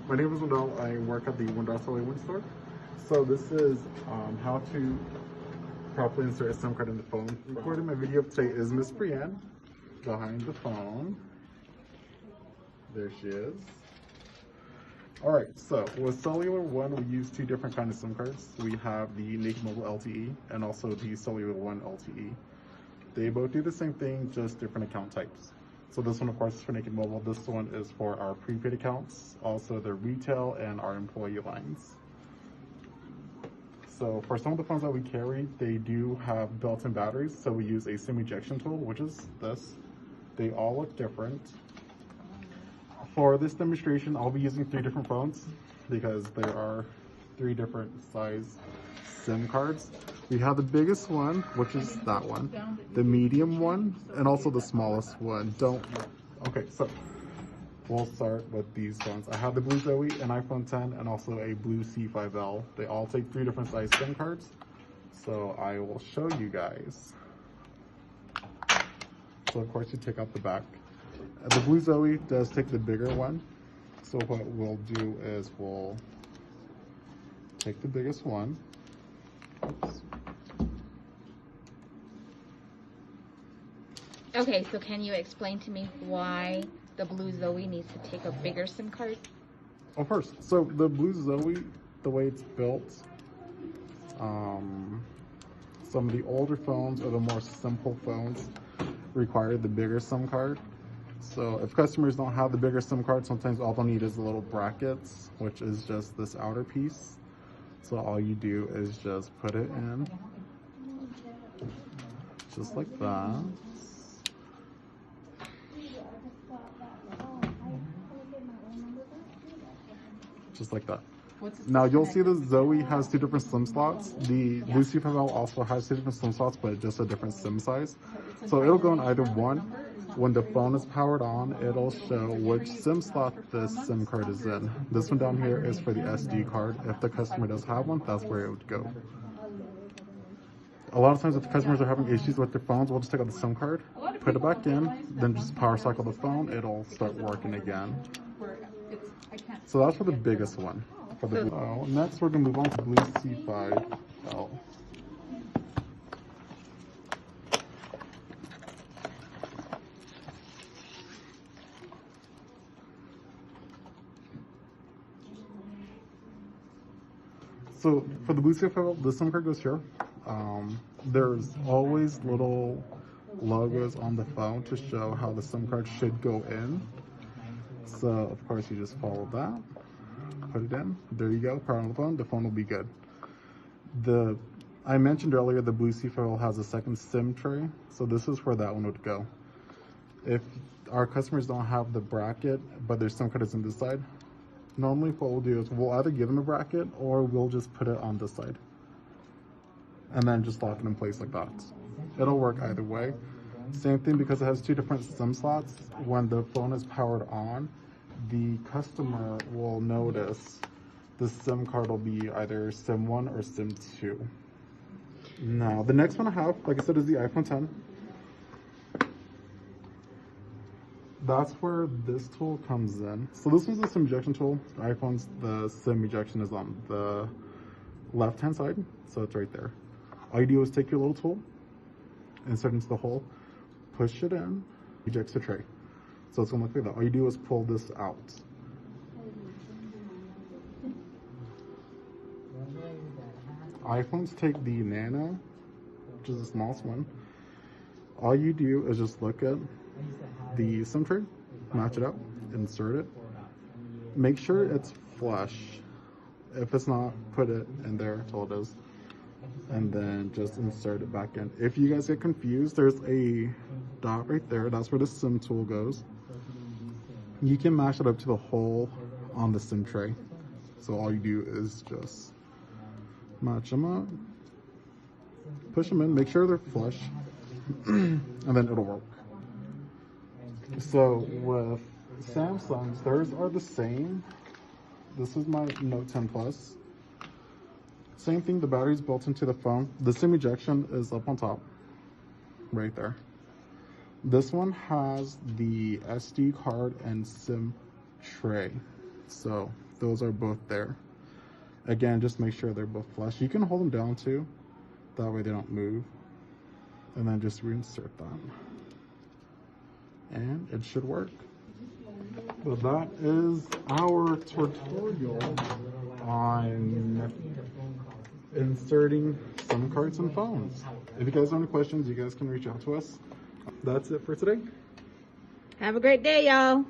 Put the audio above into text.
My name is Wendell. I work at the Blu Zoey store. So this is how to properly insert a SIM card in the phone. Recording my video today is Miss Brienne behind the phone. There she is. Alright, so with Cellular One, we use two different kinds of SIM cards. We have the Naked Mobile LTE and also the Cellular One LTE. They both do the same thing, just different account types. So this one, of course, is for Naked Mobile. This one is for our prepaid accounts, also the retail and our employee lines. So for some of the phones that we carry, they do have built-in batteries. So we use a SIM ejection tool, which is this. They all look different. For this demonstration, I'll be using three different phones because there are three different size SIM cards. We have the biggest one, which is that one, the medium one, and also the smallest one. Okay, so we'll start with these ones. I have the Blu Zoey, an iPhone 10, and also a Blu C5L. They all take three different size SIM cards. So I will show you guys. So of course you take out the back. The Blu Zoey does take the bigger one. So what we'll do is we'll take the biggest one. Oops. Okay, so can you explain to me why the Blu Zoey needs to take a bigger SIM card? Oh, first, so the Blu Zoey, the way it's built, some of the older phones or the more simple phones require the bigger SIM card. So if customers don't have the bigger SIM card, sometimes all they'll need is the little brackets, which is just this outer piece. So all you do is just put it in, just like that. Just like that. Now you'll see the Zoey has two different SIM slots. The Blu C5L also has two different SIM slots, but just a different SIM size. So it'll go in either one. When the phone is powered on, it'll show which SIM slot this SIM card is in. This one down here is for the SD card. If the customer does have one, that's where it would go. A lot of times if the customers are having issues with their phones, we'll just take out the SIM card, put it back in, then just power cycle the phone, it'll start working again. So that's for the biggest one. Next we're going to move on to Blu C5L. So for the Blu C5L, the SIM card goes here. There's always little logos on the phone to show how the SIM card should go in. So of course you just follow that, put it in, there you go, power on the phone will be good. I mentioned earlier the Blu C5L has a second SIM tray, so this is where that one would go. If our customers don't have the bracket, but their SIM card is on this side, normally what we'll do is we'll either give them a bracket or we'll just put it on this side. And then just lock it in place like that. It'll work either way. Same thing because it has two different SIM slots. When the phone is powered on, the customer will notice the SIM card will be either SIM 1 or SIM 2. Now, the next one I have, like I said, is the iPhone 10. That's where this tool comes in. So this one's the SIM ejection tool. The iPhone's, the SIM ejection is on the left-hand side, so it's right there. All you do is take your little tool, insert it into the hole, push it in, ejects the tray. So it's gonna look like that. All you do is pull this out. iPhones take the Nano, which is the smallest one. All you do is just look at the SIM tray, match it up, insert it. Make sure it's flush. If it's not, put it in there until it is. And then just insert it back in. If you guys get confused, there's a dot right there. That's where the SIM tool goes. You can mash it up to the hole on the SIM tray. So all you do is just match them up, push them in, make sure they're flush, and then it'll work. So with Samsung's, theirs are the same. This is my Note 10 Plus. Same thing, the battery's built into the phone. The SIM ejection is up on top, right there. This one has the SD card and SIM tray. So those are both there. Again, just make sure they're both flush. You can hold them down too, that way they don't move. And then just reinsert them. And it should work. But that is our tutorial on inserting SIM cards in phones. If you guys have any questions, you guys can reach out to us. That's it for today. Have a great day, y'all.